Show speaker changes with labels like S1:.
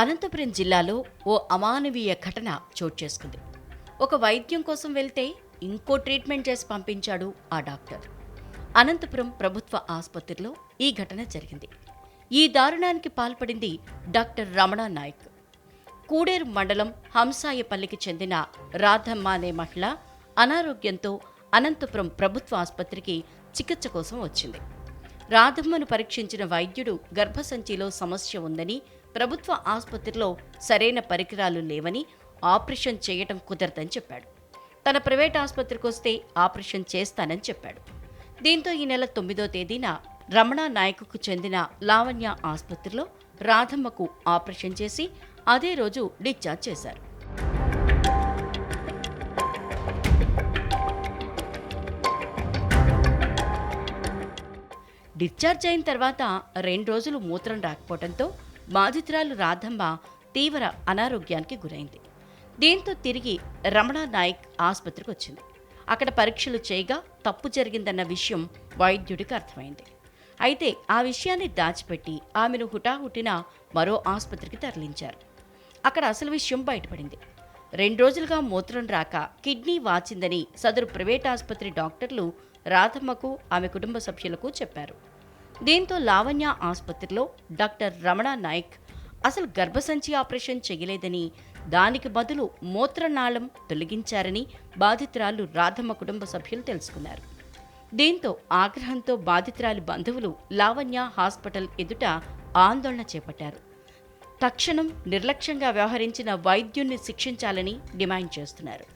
S1: అనంతపురం జిల్లాలో ఓ అమానవీయ ఘటన చోటు చేసుకుంది. ఒక వైద్యం కోసం వెళ్తే ఇంకో ట్రీట్మెంట్ చేసి పంపించాడు ఆ డాక్టర్. అనంతపురం ప్రభుత్వ ఆసుపత్రిలో ఈ ఘటన జరిగింది. ఈ దారుణానికి పాల్పడింది డాక్టర్ రమణ నాయక్. కూడేరు మండలం హంసాయపల్లికి చెందిన రాధమ్మ అనే మహిళ అనారోగ్యంతో అనంతపురం ప్రభుత్వ ఆసుపత్రికి చికిత్స కోసం వచ్చింది. రాధమ్మను పరీక్షించిన వైద్యుడు గర్భసంచిలో సమస్య ఉందని, ప్రభుత్వ ఆసుపత్రిలో సరైన పరికరాలు లేవని, ఆపరేషన్ చేయటం కుదరదని చెప్పాడు. తన ప్రైవేట్ ఆసుపత్రికి వస్తే ఆపరేషన్ చేస్తానని చెప్పాడు. దీంతో ఈ నెల 9వ తేదీన రమణ నాయకుకు చెందిన లావణ్య ఆసుపత్రిలో రాధమ్మకు ఆపరేషన్ చేసి అదే రోజు డిశ్చార్జ్ చేశారు. డిశ్చార్జ్ అయిన తర్వాత 2 రోజులు మూత్రం రాకపోవడంతో బాధితురాలు రాధమ్మ తీవ్ర అనారోగ్యానికి గురైంది. దీంతో తిరిగి రమణ నాయక్ ఆసుపత్రికి వచ్చింది. అక్కడ పరీక్షలు చేయగా తప్పు జరిగిందన్న విషయం వైద్యుడికి అర్థమైంది. అయితే ఆ విషయాన్ని దాచిపెట్టి ఆమెను హుటాహుటిన మరో ఆసుపత్రికి తరలించారు. అక్కడ అసలు విషయం బయటపడింది. 2 రోజులుగా మూత్రం రాక కిడ్నీ వాచిందని సదరు ప్రైవేట్ ఆసుపత్రి డాక్టర్లు రాధమ్మకు, ఆమె కుటుంబ సభ్యులకు చెప్పారు. దీంతో లావణ్య ఆసుపత్రిలో డాక్టర్ రమణ నాయక్ అసలు గర్భసంచి ఆపరేషన్ చేయలేదని, దానికి బదులు మూత్రనాళం తొలగించారని బాధితురాలు రాధమ్మ కుటుంబ సభ్యులు తెలుసుకున్నారు. దీంతో ఆగ్రహంతో బాధితురాలి బంధువులు లావణ్య హాస్పిటల్ ఎదుట ఆందోళన చేపట్టారు. తక్షణం నిర్లక్ష్యంగా వ్యవహరించిన వైద్యుణ్ణి శిక్షించాలని డిమాండ్ చేస్తున్నారు.